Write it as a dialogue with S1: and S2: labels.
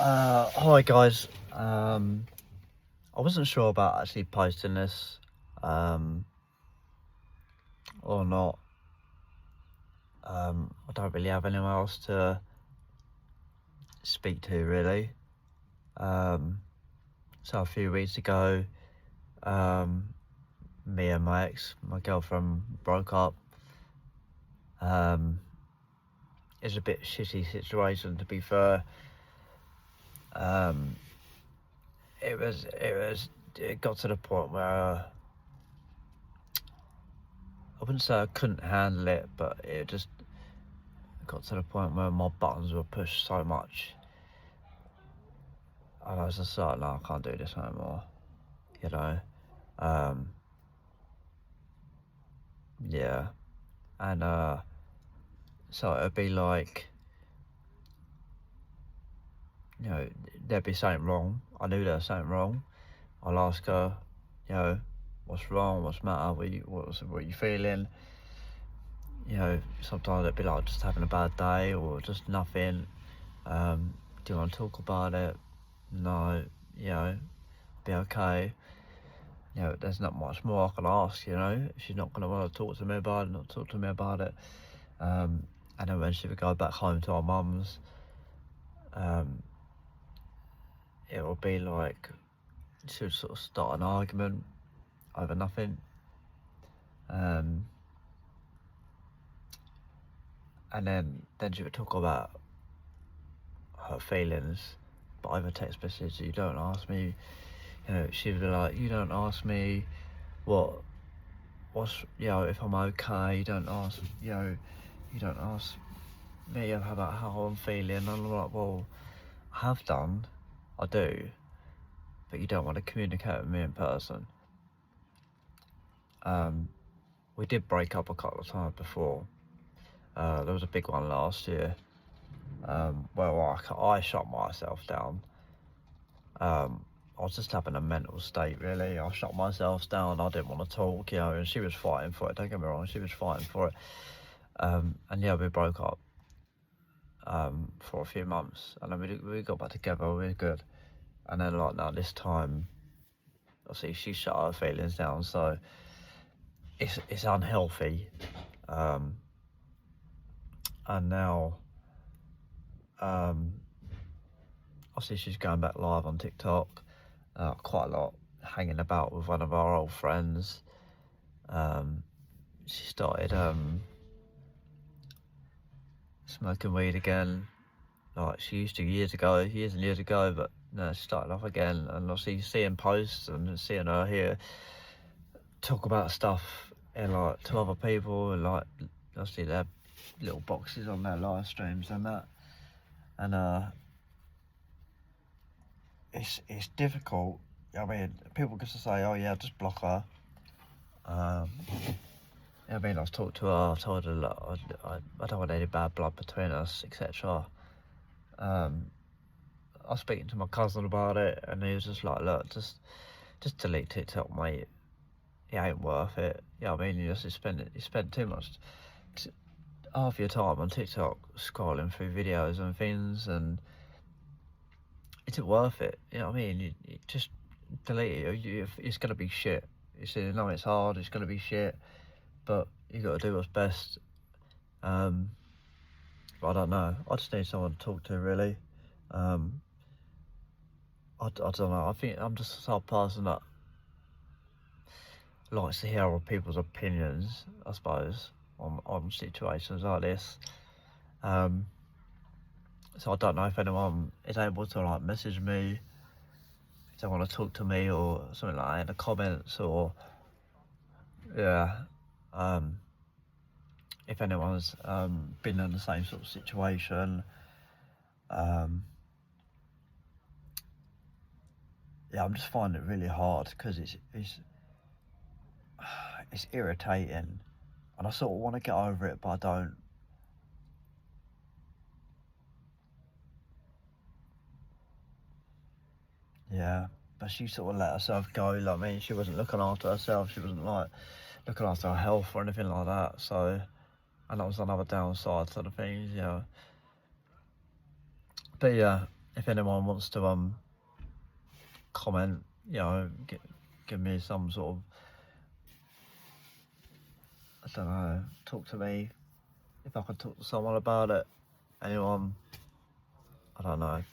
S1: Hi guys. I wasn't sure about actually posting this or not. I don't really have anyone else to speak to really. So a few weeks ago, me and my girlfriend, broke up. It's a bit shitty situation, to be fair. It got to the point where I wouldn't say I couldn't handle it, but it just got to the point where my buttons were pushed so much, and I was just like, no, I can't do this anymore, you know. Yeah, and so it'd be like, there'd be something wrong. I knew there was something wrong. I'll ask her, what's wrong, what's the matter, what are you feeling? Sometimes it'd be like just having a bad day or just nothing. Do you want to talk about it? No, be okay. There's not much more I can ask, she's not going to want to talk to me about it, and then when she would go back home to our mum's, it would be like she would sort of start an argument over nothing, and then she would talk about her feelings, but over text message. You don't ask me, she would be like, you don't ask me what's if I'm okay. You don't ask me about how I'm feeling. And I'm like, well, I have done, I do, but you don't want to communicate with me in person. We did break up a couple of times before. There was a big one last year, where I shut myself down. I was just having a mental state, really. I shut myself down. I didn't want to talk, and she was fighting for it. Don't get me wrong, she was fighting for it. And yeah, we broke up for a few months, and then we got back together. We were good, and then like now this time, obviously she shut her feelings down, so it's unhealthy. And now, obviously she's going back live on TikTok quite a lot, hanging about with one of our old friends. She started smoking weed again, like she used to years and years ago, but no, she started off again. And obviously seeing posts and seeing her here talk about stuff to other people, and like obviously their little boxes on their live streams and that, and it's difficult. I mean, people just say, oh yeah, just block her. I I've talked to her, I've told her, look, I don't want any bad blood between us, etc. I was speaking to my cousin about it, and he was just like, look, just delete TikTok, mate. It ain't worth it. You spend too much, half your time on TikTok scrolling through videos and things, and it's not worth it. You just delete it. It's gonna be shit. It's hard. It's gonna be shit, but you got to do what's best. But I don't know. I just need someone to talk to, really. I don't know. I think I'm just the type of person that likes to hear other people's opinions, I suppose, on situations like this. So I don't know if anyone is able to like message me if they want to talk to me or something like that in the comments, or if anyone's been in the same sort of situation. I'm just finding it really hard because it's irritating, and I sort of want to get over it, but I don't. Yeah, but she sort of let herself go. Like me, she wasn't looking after herself. She wasn't like looking after her health or anything like that. So, and that was another downside to the things, But yeah, if anyone wants to comment, you know, give me some sort of, I don't know, talk to me. If I could talk to someone about it, anyone, I don't know.